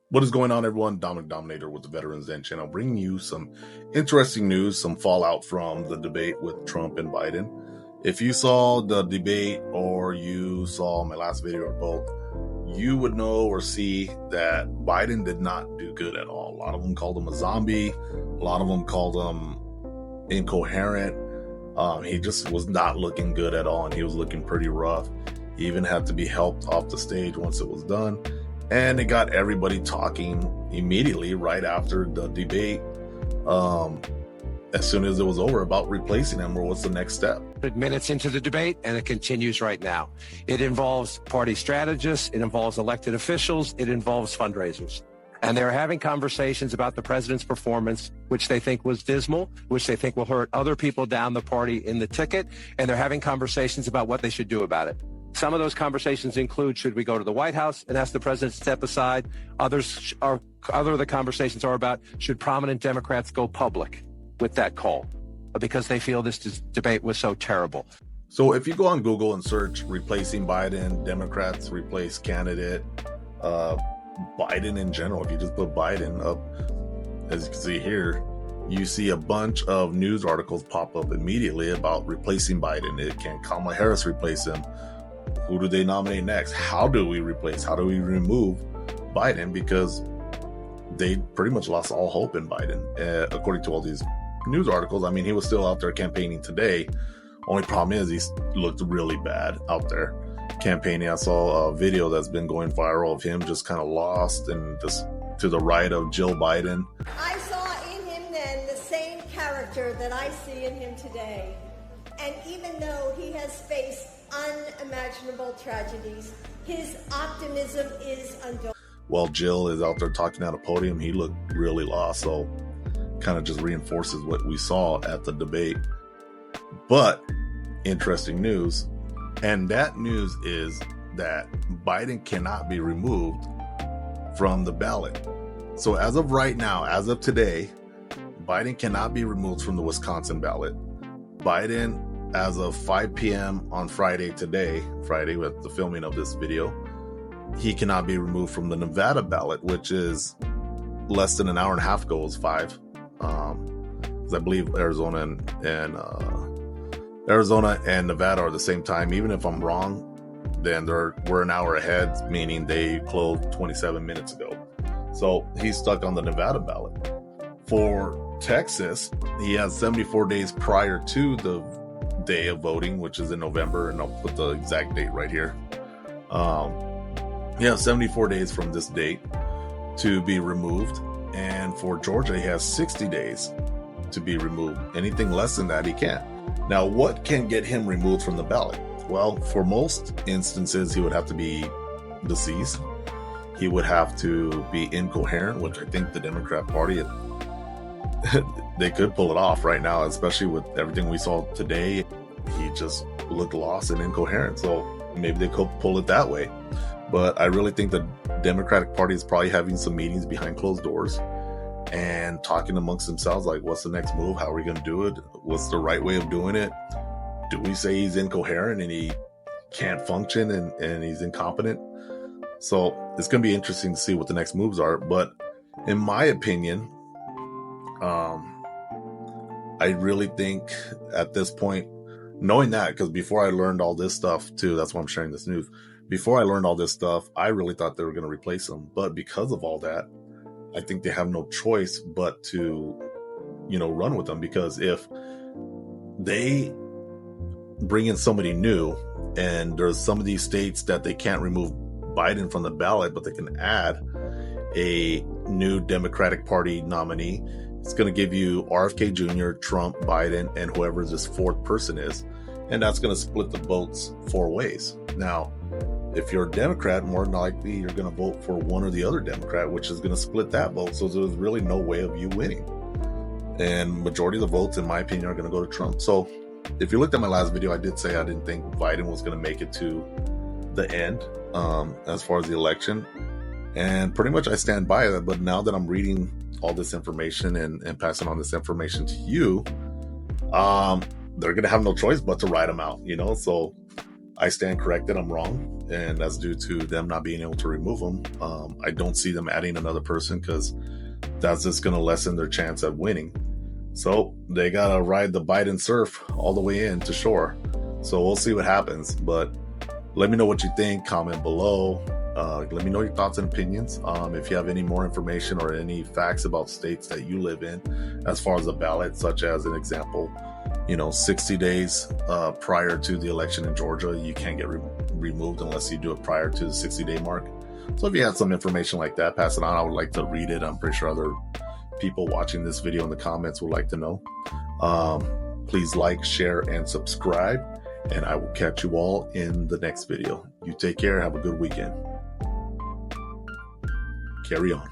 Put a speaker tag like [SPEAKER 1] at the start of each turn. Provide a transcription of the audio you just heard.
[SPEAKER 1] What is going on, everyone? Dominic Dominator with the Veterans Den channel, bringing you some interesting news, some fallout from the debate with Trump and Biden. If you saw the debate or you saw my last video or both, you would know or see that Biden did not do good at all. A lot of them called him a zombie. A lot of them called him incoherent. He just was not looking good at all, and he was looking pretty rough. He even had to be helped off the stage once it was done. And it got everybody talking immediately right after the debate, as soon as it was over, about replacing him or what's the next step.
[SPEAKER 2] Minutes into the debate, and it continues right now. It involves party strategists, it involves elected officials, it involves fundraisers. And they're having conversations about the president's performance, which they think was dismal, which they think will hurt other people down the party in the ticket. And they're having conversations about what they should do about it. Some of those conversations include, should we go to the White House and ask the president to step aside? Other of the conversations are about, should prominent Democrats go public with that call? Because they feel this debate was so terrible.
[SPEAKER 1] So if you go on Google and search replacing Biden, Democrats replace candidate, Biden in general, if you just put Biden up, as you can see here, you see a bunch of news articles pop up immediately about replacing Biden. Can Kamala Harris replace him? Who do they nominate next? How do we remove Biden? Because they pretty much lost all hope in Biden, according to all these news articles. I mean, he was still out there campaigning today. Only problem is he looked really bad out there campaigning. I saw a video that's been going viral of him just kind of lost and just to the right of Jill Biden.
[SPEAKER 3] I saw in him then the same character that I see in him today. And even though he has faced unimaginable tragedies, his optimism is undaunted.
[SPEAKER 1] While Jill is out there talking at a podium, he looked really lost. So kind of just reinforces what we saw at the debate. But interesting news. And that news is that Biden cannot be removed from the ballot. So as of right now, as of today, Biden cannot be removed from the Wisconsin ballot. Biden, as of 5 p.m. on Friday with the filming of this video, he cannot be removed from the Nevada ballot, which is less than an hour and a half ago. It was 5. Because I believe Arizona and Nevada are the same time. Even if I'm wrong, then we're an hour ahead, meaning they closed 27 minutes ago. So he's stuck on the Nevada ballot. For Texas, he has 74 days prior to the day of voting, which is in November, and I'll put the exact date right here. He has 74 days from this date to be removed. And for Georgia, he has 60 days to be removed. Anything less than that, he can't. Now, what can get him removed from the ballot? Well, for most instances, he would have to be deceased. He would have to be incoherent, which I think the Democrat Party, they could pull it off right now, especially with everything we saw today. He just looked lost and incoherent. So maybe they could pull it that way. But I really think the Democratic Party is probably having some meetings behind closed doors and talking amongst themselves, like, what's the next move? How are we going to do it? What's the right way of doing it? Do we say he's incoherent and he can't function and he's incompetent? So it's going to be interesting to see what the next moves are. But in my opinion, I really think at this point, knowing that, because before I learned all this stuff too, that's why I'm sharing this news. Before I learned all this stuff, I really thought they were going to replace him. But because of all that, I think they have no choice but to, run with them. Because if they bring in somebody new, and there's some of these states that they can't remove Biden from the ballot, but they can add a new Democratic Party nominee, it's going to give you RFK Jr., Trump, Biden, and whoever this fourth person is. And that's going to split the votes 4 ways. Now, if you're a Democrat, more than likely you're going to vote for one or the other Democrat, which is going to split that vote. So there's really no way of you winning. And majority of the votes, in my opinion, are going to go to Trump. So if you looked at my last video, I did say I didn't think Biden was going to make it to the end as far as the election. And pretty much I stand by that. But now that I'm reading all this information and passing on this information to you, they're going to have no choice but to write him out, So I stand corrected. I'm wrong. And that's due to them not being able to remove them. I don't see them adding another person because that's just going to lessen their chance at winning. So they got to ride the Biden surf all the way in to shore. So we'll see what happens. But let me know what you think. Comment below. Let me know your thoughts and opinions. If you have any more information or any facts about states that you live in as far as the ballot, such as an example, 60 days prior to the election in Georgia, you can't get removed unless you do it prior to the 60-day mark. So if you have some information like that, pass it on. I would like to read it. I'm pretty sure other people watching this video in the comments would like to know. Please like, share, and subscribe. And I will catch you all in the next video. You take care. Have a good weekend. Carry on.